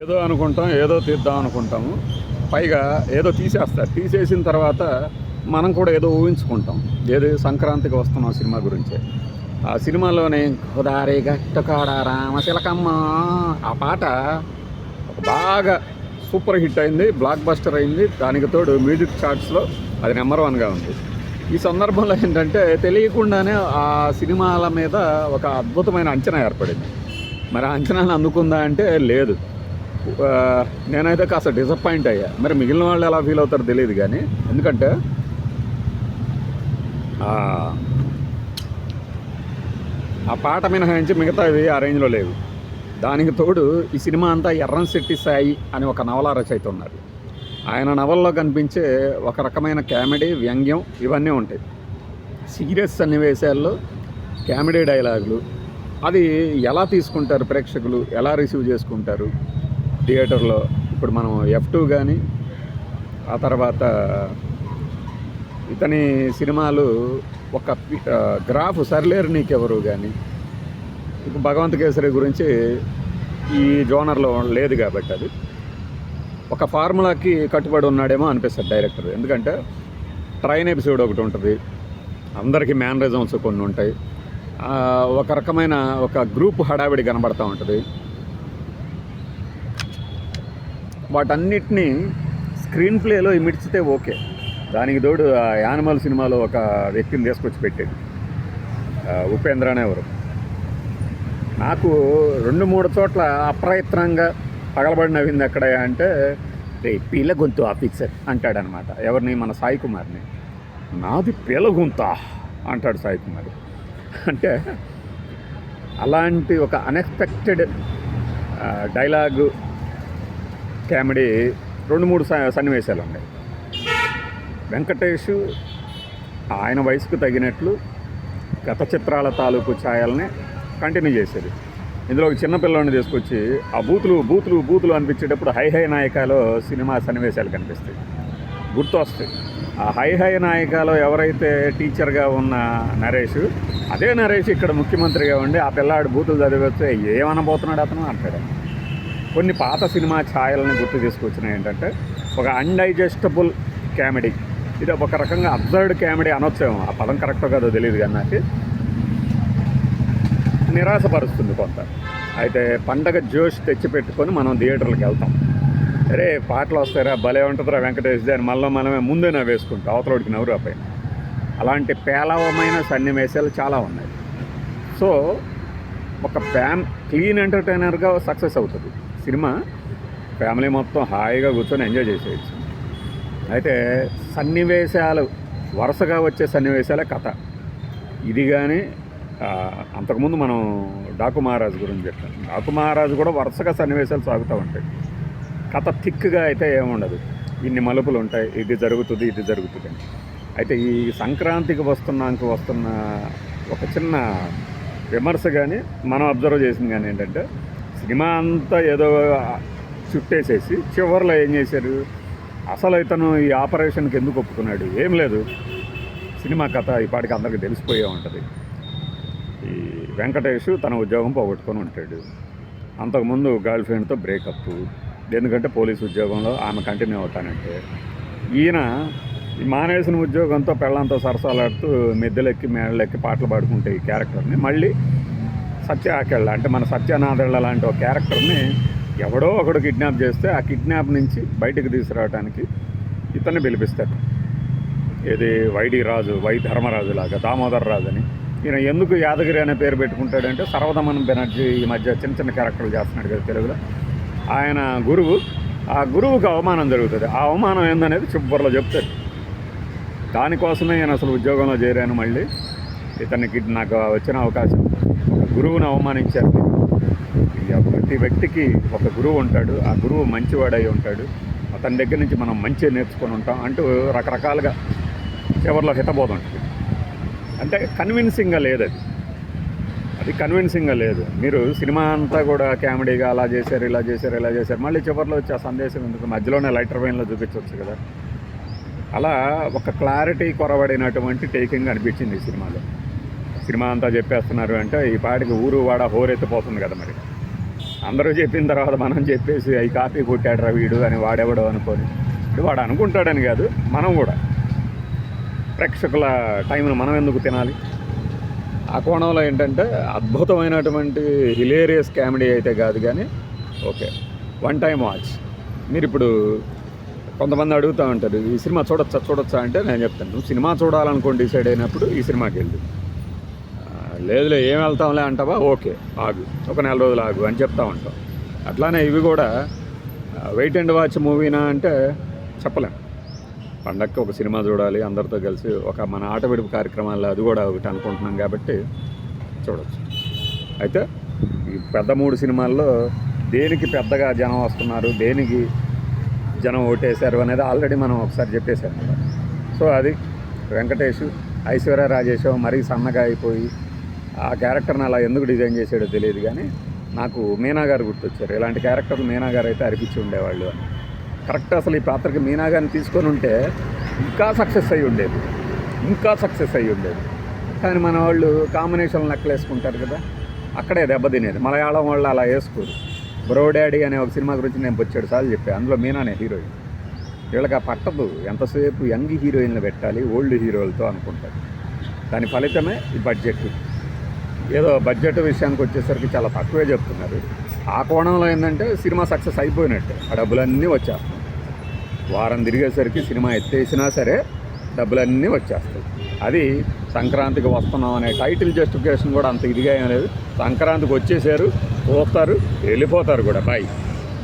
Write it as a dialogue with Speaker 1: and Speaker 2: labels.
Speaker 1: ఏదో అనుకుంటాం, ఏదో తీద్దాం అనుకుంటాము. పైగా ఏదో తీసేస్తారు. తీసేసిన తర్వాత మనం కూడా ఏదో ఊహించుకుంటాం. ఏది సంక్రాంతికి వస్తున్నాం సినిమా గురించే. ఆ సినిమాలోని "గోదారి గట్టుకాడ రామచిలకమ్మ" ఆ పాట బాగా సూపర్ హిట్ అయింది, బ్లాక్ బస్టర్ అయింది. దానికి తోడు మ్యూజిక్ చార్ట్స్లో అది నెంబర్ వన్గా ఉంది. ఈ సందర్భంలో ఏంటంటే తెలియకుండానే ఆ సినిమాల మీద ఒక అద్భుతమైన అంచనా ఏర్పడింది. మరి ఆ అంచనాను అందుకుందా అంటే లేదు. నేనైతే కాస్త డిసప్పాయింట్ అయ్యా. మరి మిగిలిన వాళ్ళు ఎలా ఫీల్ అవుతారో తెలియదు కానీ, ఎందుకంటే ఆ పాట మినహాయించి మిగతావి ఆ రేంజ్లో లేవు. దానికి తోడు ఈ సినిమా అంతా ఎర్రంశెట్టి సాయి అని ఒక నవల రచయిత ఉన్నారు. ఆయన నవల్లో కనిపించే ఒక రకమైన కామెడీ, వ్యంగ్యం ఇవన్నీ ఉంటాయి. సీరియస్ సన్నివేశాల్లో కామెడీ డైలాగులు అది ఎలా తీసుకుంటారు ప్రేక్షకులు, ఎలా రిసీవ్ చేసుకుంటారు థియేటర్లో. ఇప్పుడు మనం F2 కానీ, ఆ తర్వాత ఇతని సినిమాలు ఒక గ్రాఫ్ సర్లేరు నీకెవరు కానీ, ఇప్పుడు భగవంత్ కేసరి గురించి ఈ జోనర్లో లేదు కాబట్టి అది ఒక ఫార్ములాకి కట్టుబడి ఉన్నాడేమో అనిపిస్తుంది డైరెక్టర్. ఎందుకంటే ట్రైన్ ఎపిసోడ్ ఒకటి ఉంటుంది, అందరికీ మేనరిజమ్స్ కొన్ని ఉంటాయి, ఒక రకమైన ఒక గ్రూప్ హడావిడి కనబడుతూ ఉంటుంది. వాటన్నిటినీ స్క్రీన్ ప్లేలో ఇమిడ్చితే ఓకే. దానికి తోడు ఆ యానిమల్ సినిమాలో ఒక వ్యక్తిని తీసుకొచ్చి పెట్టేది, ఉపేంద్ర అనే ఎవరు. నాకు 2-3 చోట్ల అప్రయత్నంగా పగలబడి నవ్వింది ఎక్కడ అంటే, రే పీల గొంతు ఆఫీసర్ అంటాడనమాట. ఎవరిని? మన సాయి కుమార్ని. నాది పీల గొంత అంటాడు సాయి కుమార్. అంటే అలాంటి ఒక అన్ఎక్స్పెక్టెడ్ డైలాగు, కామెడీ 2-3 సన్నివేశాలు ఉన్నాయి. వెంకటేష్ ఆయన వయసుకు తగినట్లు గత చిత్రాల తాలూకు ఛాయల్ని కంటిన్యూ చేసేది. ఇందులో ఒక చిన్నపిల్లని తీసుకొచ్చి ఆ బూతులు అనిపించేటప్పుడు హై నాయకాలో సినిమా సన్నివేశాలు కనిపిస్తాయి, గుర్తొస్తాయి. ఆ హై నాయకాలో ఎవరైతే టీచర్గా ఉన్న నరేష్, అదే నరేష్ ఇక్కడ ముఖ్యమంత్రిగా ఉండి ఆ పిల్లాడు బూతులు చదివిస్తే ఏమనబోతున్నాడు అతను అంటాడు. కొన్ని పాత సినిమా ఛాయలని గుర్తు తీసుకొచ్చినాయి. ఏంటంటే ఒక అన్డైజెస్టబుల్ కామెడీ, ఇది ఒక రకంగా అబ్జర్వ్డ్ కామెడీ అనొచ్చేమో, ఆ పదం కరెక్టో కాదో తెలియదు కానీ నాకు నిరాశపరుస్తుంది కొంత. అయితే పండగ జోష్ తెచ్చిపెట్టుకొని మనం థియేటర్లకు వెళ్తాం. అరే పాటలు వస్తారా, భలే ఉంటుందిరా వెంకటేష్ అని మనమే ముందే వేసుకుంటాం, అవతలోడికి నవ్వు రాపైన. అలాంటి పేలవమైన సన్నివేశాలు చాలా ఉన్నాయి. సో ఒక క్లీన్ ఎంటర్టైనర్గా సక్సెస్ అవుతుంది సినిమా. ఫ్యామిలీ మొత్తం హాయిగా కూర్చొని ఎంజాయ్ చేసేయచ్చు. అయితే సన్నివేశాలు వరుసగా వచ్చే సన్నివేశాలే కథ. ఇది కానీ అంతకుముందు మనం డాకు మహారాజు గురించి చెప్పాం. డాకు మహారాజు కూడా వరుసగా సన్నివేశాలు సాగుతూ ఉంటాయి. కథ థిక్గా అయితే ఏముండదు, ఇన్ని మలుపులు ఉంటాయి, ఇది జరుగుతుంది అని. అయితే ఈ సంక్రాంతికి వస్తున్న ఒక చిన్న విమర్శ కానీ మనం అబ్జర్వ్ చేసింది కానీ ఏంటంటే, సినిమా అంతా ఏదో చుట్టేసేసి చివరిలో ఏం చేశారు, అసలు ఇతను ఈ ఆపరేషన్కి ఎందుకు ఒప్పుకున్నాడు? ఏం లేదు, సినిమా కథ ఈ పాటికి అందరికీ తెలిసిపోయే ఉంటుంది. ఈ వెంకటేష్ తన ఉద్యోగం పోగొట్టుకొని ఉంటాడు. అంతకుముందు గర్ల్ ఫ్రెండ్తో బ్రేకప్, ఎందుకంటే పోలీసు ఉద్యోగంలో ఆమె కంటిన్యూ అవుతానంటే. ఈయన మానేసిన ఉద్యోగంతో పెళ్ళంతో సరసాలాడుతూ మిద్దెలెక్కి మేళ్ళెక్కి పాటలు పాడుకుంటే ఈ క్యారెక్టర్ని మళ్ళీ సత్య ఆకెళ్ళ, అంటే మన సత్యనాథళ్ళ లాంటి ఒక క్యారెక్టర్ని ఎవడో ఒకడు కిడ్నాప్ చేస్తే ఆ కిడ్నాప్ నుంచి బయటకు తీసుకురావడానికి ఇతన్ని పిలిపిస్తారు. ఏది వై ధర్మరాజు లాగా దామోదర్ రాజు అని. ఈయన ఎందుకు యాదగిరి అనే పేరు పెట్టుకుంటాడంటే, సర్వదమన్ బెనర్జీ ఈ మధ్య చిన్న క్యారెక్టర్లు చేస్తున్నాడు కదా తెలుగులో. ఆయన గురువు, ఆ గురువుకి అవమానం జరుగుతుంది. ఆ అవమానం ఏందనేది చివరిలో చెప్తాడు. దానికోసమే నేను అసలు ఉద్యోగంలో చేరాను. మళ్ళీ ఇతనికి నాకు వచ్చిన అవకాశం, ఒక గురువుని అవమానించారు. ప్రతి వ్యక్తికి ఒక గురువు ఉంటాడు, ఆ గురువు మంచివాడై ఉంటాడు, అతని దగ్గర నుంచి మనం మంచి నేర్చుకొని ఉంటాం అంటూ రకరకాలుగా చివరిలో హితబోధ ఉంటుంది. అంటే కన్విన్సింగ్గా లేదు, అది కన్విన్సింగ్గా లేదు. మీరు సినిమా అంతా కూడా కామెడీగా అలా చేశారు, ఇలా చేశారు, మళ్ళీ చివరిలో వచ్చి ఆ సందేశం ఎందుకు? మధ్యలోనే లైటర్ వెయిన్లో చూపించవచ్చు కదా. అలా ఒక క్లారిటీ కొరబడినటువంటి టేకింగ్ అనిపించింది ఈ సినిమాలో. సినిమా అంతా చెప్పేస్తున్నారు అంటే ఈ పాటికి ఊరు వాడ హోరెత్తిపోతుంది కదా. మరి అందరూ చెప్పిన తర్వాత మనం చెప్పేసి అవి కాపీ కొట్టాడురా వీడు అని వాడెవడో అనుకొని ఇప్పుడు వాడు అనుకుంటాడని కాదు, మనం కూడా ప్రేక్షకుల టైంను మనం ఎందుకు తినాలి. ఆ కోణంలో ఏంటంటే అద్భుతమైనటువంటి హిలేరియస్ కామెడీ అయితే కాదు కానీ ఓకే, వన్ టైం వాచ్. మీరు ఇప్పుడు కొంతమంది అడుగుతూ ఉంటారు ఈ సినిమా చూడొచ్చా అంటే నేను చెప్తాను, నువ్వు సినిమా చూడాలనుకోని డిసైడ్ అయినప్పుడు ఈ సినిమాకి వెళ్ళు. లేదులే ఏం వెళ్తాంలే అంటావా, ఓకే ఆగు, ఒక 4 రోజులు ఆగు అని చెప్తా ఉంటాం. అట్లానే ఇవి కూడా వెయిట్ అండ్ వాచ్ మూవీనా అంటే చెప్పలేం. పండగకి ఒక సినిమా చూడాలి అందరితో కలిసి, ఒక మన ఆట విడుపు కార్యక్రమాల్లో అది కూడా ఒకటి అనుకుంటున్నాం కాబట్టి చూడవచ్చు. అయితే ఈ పెద్ద 3 సినిమాల్లో దేనికి పెద్దగా జనం వస్తున్నారు, దేనికి జనం ఓటేశారు అనేది ఆల్రెడీ మనం ఒకసారి చెప్పేశాం కదా. సో అది వెంకటేష్, ఐశ్వర్య రాజేష్ మరీ సన్నగా అయిపోయి ఆ క్యారెక్టర్ని అలా ఎందుకు డిజైన్ చేసాడో తెలియదు కానీ నాకు మీనా గారు గుర్తొచ్చారు. ఇలాంటి క్యారెక్టర్లు మీనా గారు అయితే అనిపించి ఉండేవాళ్ళు అని. కరెక్ట్, అసలు ఈ పాత్రకి మీనా గారిని తీసుకొని ఉంటే ఇంకా సక్సెస్ అయ్యి ఉండేది. కానీ మన వాళ్ళు కాంబినేషన్ లెక్కలేసుకుంటారు కదా, అక్కడే దెబ్బతినేది. మలయాళం వాళ్ళు అలా వేసుకోరు. బ్రో డాడీ అనే ఒక సినిమా గురించి నేను 7 సార్లు చెప్పాను, అందులో మీనానే హీరోయిన్. వీళ్ళకి ఆ పట్టదు, ఎంతసేపు యంగ్ హీరోయిన్లు పెట్టాలి ఓల్డ్ హీరోలతో అనుకుంటారు. దాని ఫలితమే ఈ బడ్జెట్. ఏదో బడ్జెట్ విషయానికి వచ్చేసరికి చాలా తక్కువే చెప్తున్నారు. ఆ కోణంలో ఏంటంటే సినిమా సక్సెస్ అయిపోయినట్టే, ఆ డబ్బులన్నీ వచ్చేస్తాయి. వారం తిరిగేసరికి సినిమా ఎత్తేసినా సరే డబ్బులన్నీ వచ్చేస్తాయి. అది సంక్రాంతికి వస్తున్నాం అనే టైటిల్ జస్టిఫికేషన్ కూడా అంత ఇదిగా ఏం లేదు. సంక్రాంతికి వచ్చేసారు, చూస్తారు, వెళ్ళిపోతారు కూడా. బాయ్.